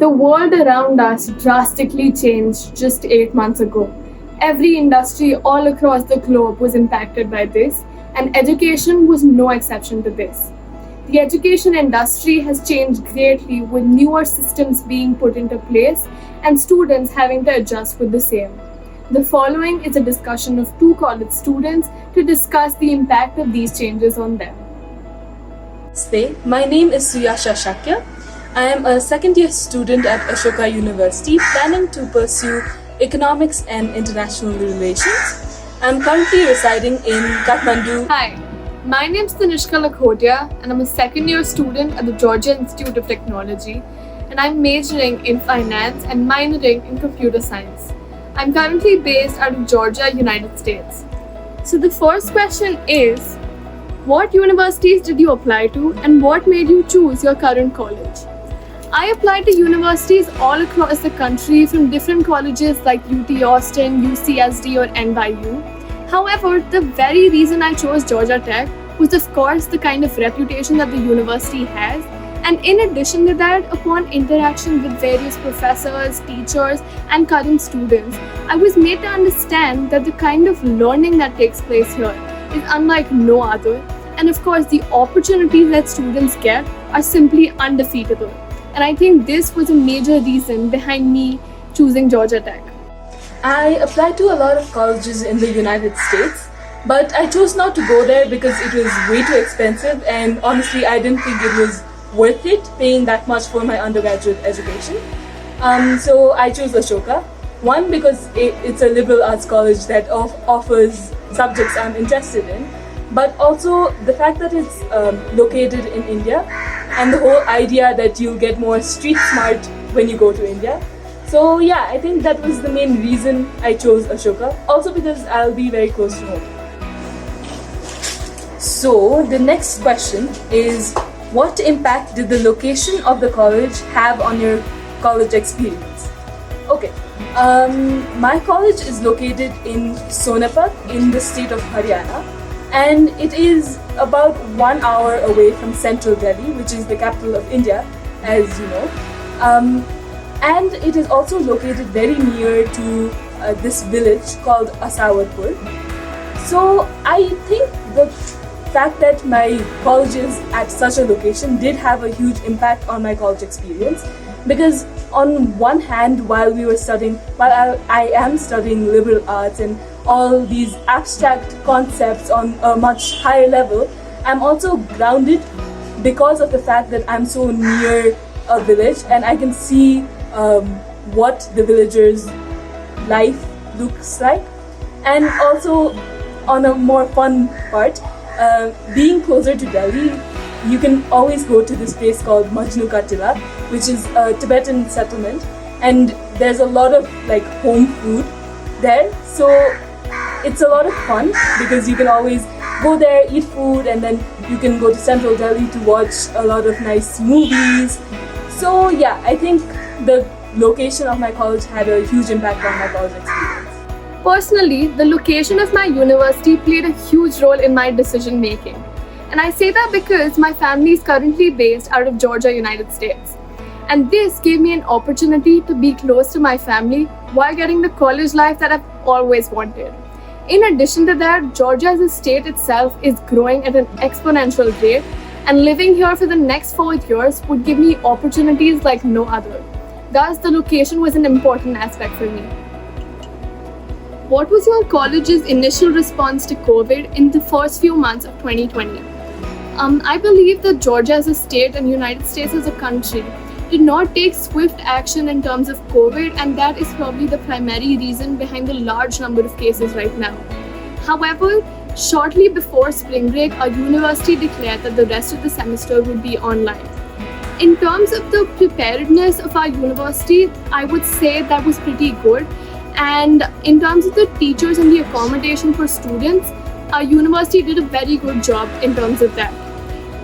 The world around us drastically changed just 8 months ago. Every industry all across the globe was impacted by this, and education was no exception to this. The education industry has changed greatly with newer systems being put into place and students having to adjust with the same. The following is a discussion of two college students to discuss the impact of these changes on them. Namaste, my name is Suyasha Shakya. I am a second year student at Ashoka University planning to pursue economics and international relations. I am currently residing in Kathmandu. Hi, my name is Tanishka Lakhotia and I'm a second year student at the Georgia Institute of Technology, and I'm majoring in finance and minoring in computer science. I'm currently based out of Georgia, United States. So the first question is, what universities did you apply to and what made you choose your current college? I applied to universities all across the country from different colleges like UT Austin, UCSD or NYU. However, the very reason I chose Georgia Tech was of course the kind of reputation that the university has, and in addition to that, upon interaction with various professors, teachers and current students, I was made to understand that the kind of learning that takes place here is unlike no other, and of course the opportunities that students get are simply undefeatable. And I think this was a major reason behind me choosing Georgia Tech. I applied to a lot of colleges in the United States, but I chose not to go there because it was way too expensive, and honestly I didn't think it was worth it paying that much for my undergraduate education. So I chose Ashoka. One, because it's a liberal arts college that offers subjects I'm interested in, but also the fact that it's located in India and the whole idea that you'll get more street smart when you go to India. So yeah, I think that was the main reason I chose Ashoka. Also because I'll be very close to home. So the next question is, what impact did the location of the college have on your college experience? Okay, my college is located in Sonapat in the state of Haryana, and it is about 1 hour away from central Delhi, which is the capital of India, as you know. And it is also located very near to this village called Asawadpur. So I think the fact that my college is at such a location did have a huge impact on my college experience, because on one hand, while I am studying liberal arts and all these abstract concepts on a much higher level, I'm also grounded because of the fact that I'm so near a village and I can see what the villagers' life looks like. And also, on a more fun part, being closer to Delhi, you can always go to this place called Majnu Ka Tilla, which is a Tibetan settlement, and there's a lot of like home food there. So it's a lot of fun because you can always go there, eat food, and then you can go to central Delhi to watch a lot of nice movies. So yeah, I think the location of my college had a huge impact on my college experience. Personally, the location of my university played a huge role in my decision making. And I say that because my family is currently based out of Georgia, United States. And this gave me an opportunity to be close to my family while getting the college life that I've always wanted. In addition to that, Georgia as a state itself is growing at an exponential rate, and living here for the next 4 years would give me opportunities like no other. Thus, the location was an important aspect for me. What was your college's initial response to COVID in the first few months of 2020? I believe that Georgia as a state and United States as a country did not take swift action in terms of COVID, and that is probably the primary reason behind the large number of cases right now. However, shortly before spring break, our university declared that the rest of the semester would be online. In terms of the preparedness of our university, I would say that was pretty good. And in terms of the teachers and the accommodation for students, our university did a very good job in terms of that.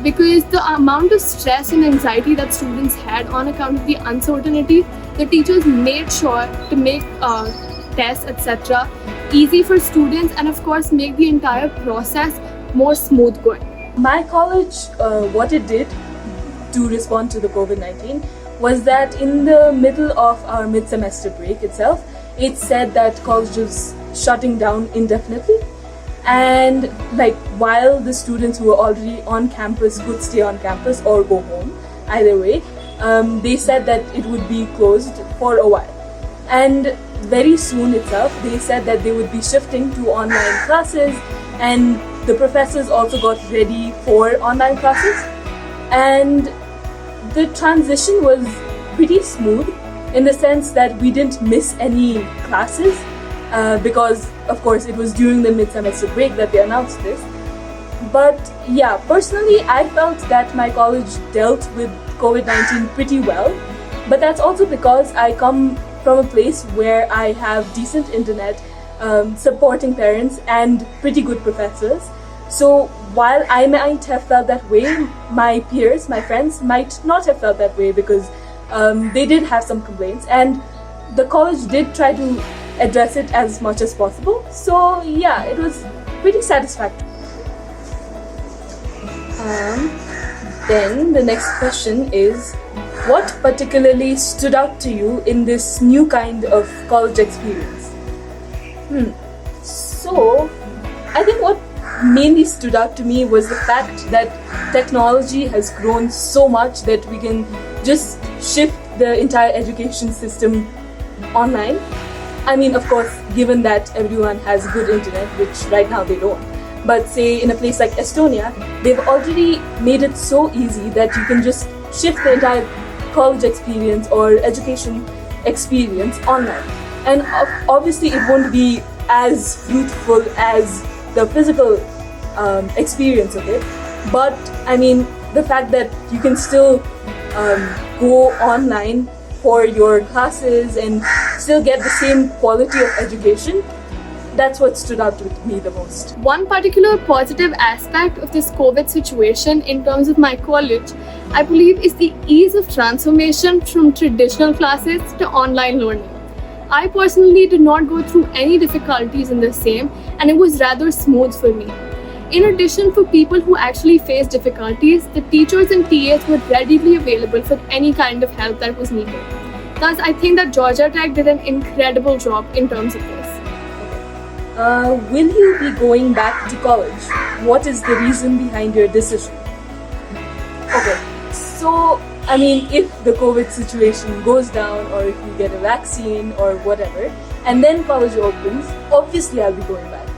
Because the amount of stress and anxiety that students had on account of the uncertainty, the teachers made sure to make tests, etc. easy for students, and of course make the entire process more smooth going. My college, what it did to respond to the COVID-19 was that in the middle of our mid-semester break itself, it said that college was shutting down indefinitely. And like while the students who were already on campus could stay on campus or go home, either way, they said that it would be closed for a while. And very soon itself, they said that they would be shifting to online classes, and the professors also got ready for online classes. And the transition was pretty smooth in the sense that we didn't miss any classes because, of course, it was during the mid-semester break that they announced this. But yeah, personally, I felt that my college dealt with COVID-19 pretty well. But that's also because I come from a place where I have decent internet, supporting parents, and pretty good professors. So while I might have felt that way, my peers, my friends might not have felt that way because they did have some complaints, and the college did try to address it as much as possible. So yeah, it was pretty satisfactory. Then the next question is, what particularly stood out to you in this new kind of college experience? So I think what mainly stood out to me was the fact that technology has grown so much that we can just shift the entire education system online. I mean, of course, given that everyone has good internet, which right now they don't. But say in a place like Estonia, they've already made it so easy that you can just shift the entire college experience or education experience online. And obviously it won't be as fruitful as the physical experience of it. But I mean, the fact that you can still go online for your classes and still get the same quality of education, that's what stood out with me the most. One particular positive aspect of this COVID situation in terms of my college, I believe, is the ease of transformation from traditional classes to online learning. I personally did not go through any difficulties in the same, and it was rather smooth for me. In addition, for people who actually faced difficulties, the teachers and TAs were readily available for any kind of help that was needed. Thus, I think that Georgia Tech did an incredible job in terms of this. Will you be going back to college? What is the reason behind your decision? Okay, so I mean, if the COVID situation goes down, or if we get a vaccine or whatever, and then college opens, obviously I'll be going back.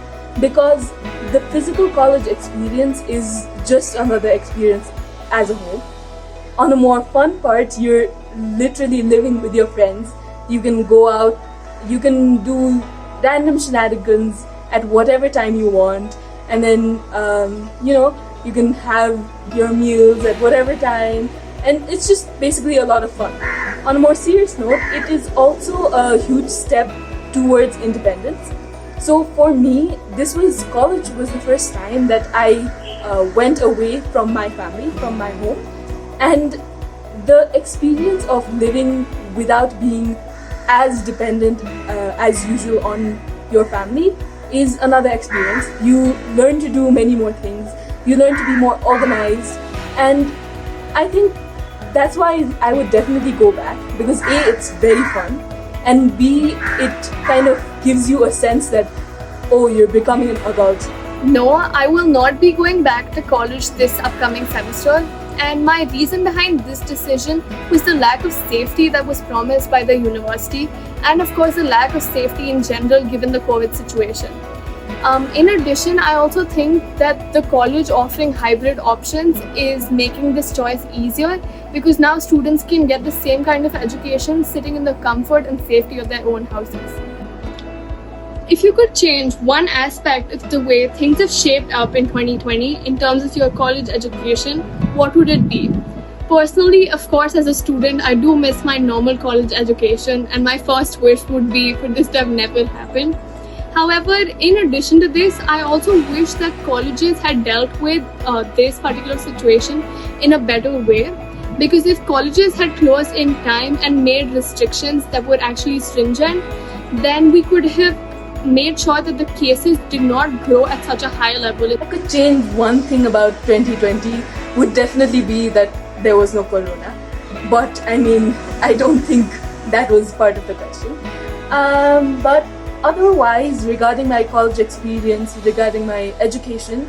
Because the physical college experience is just another experience as a whole. On a more fun part, you're literally living with your friends. You can go out, you can do random shenanigans at whatever time you want, and then you can have your meals at whatever time, and it's just basically a lot of fun. On a more serious note, it is also a huge step towards independence. So for me, college was the first time that I went away from my family, from my home, and the experience of living without being as dependent as usual on your family is another experience. You learn to do many more things, you learn to be more organized, and I think that's why I would definitely go back, because A, it's very fun, and B, it kind of gives you a sense that, oh, you're becoming an adult. No, I will not be going back to college this upcoming semester. And my reason behind this decision was the lack of safety that was promised by the university, and of course the lack of safety in general given the COVID situation. In addition, I also think that the college offering hybrid options is making this choice easier, because now students can get the same kind of education sitting in the comfort and safety of their own houses. If you could change one aspect of the way things have shaped up in 2020 in terms of your college education, what would it be? Personally, of course, as a student, I do miss my normal college education, and my first wish would be for this to have never happened. However, in addition to this, I also wish that colleges had dealt with this particular situation in a better way, because if colleges had closed in time and made restrictions that were actually stringent, then we could have made sure that the cases did not grow at such a high level. If I could change one thing about 2020, would definitely be that there was no corona. but I mean, I don't think that was part of the question. But otherwise, regarding my college experience, regarding my education,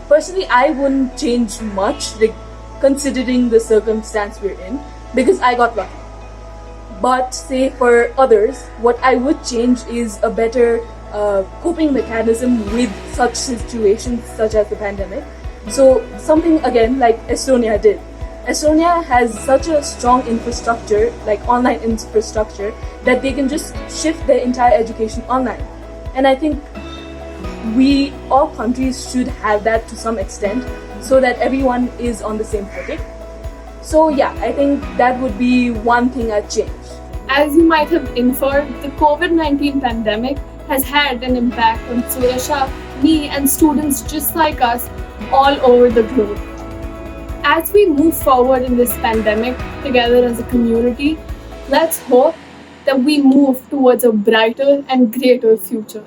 personally, I wouldn't change much, like, considering the circumstance we're in, because I got lucky. But say for others, what I would change is a better coping mechanism with such situations such as the pandemic. So something again like Estonia did. Estonia has such a strong infrastructure, like online infrastructure, that they can just shift their entire education online. And I think all countries should have that to some extent, so that everyone is on the same footing. So yeah, I think that would be one thing I'd change. As you might have inferred, the COVID-19 pandemic has had an impact on Suyasha, me, and students just like us all over the globe. As we move forward in this pandemic together as a community, let's hope that we move towards a brighter and greater future.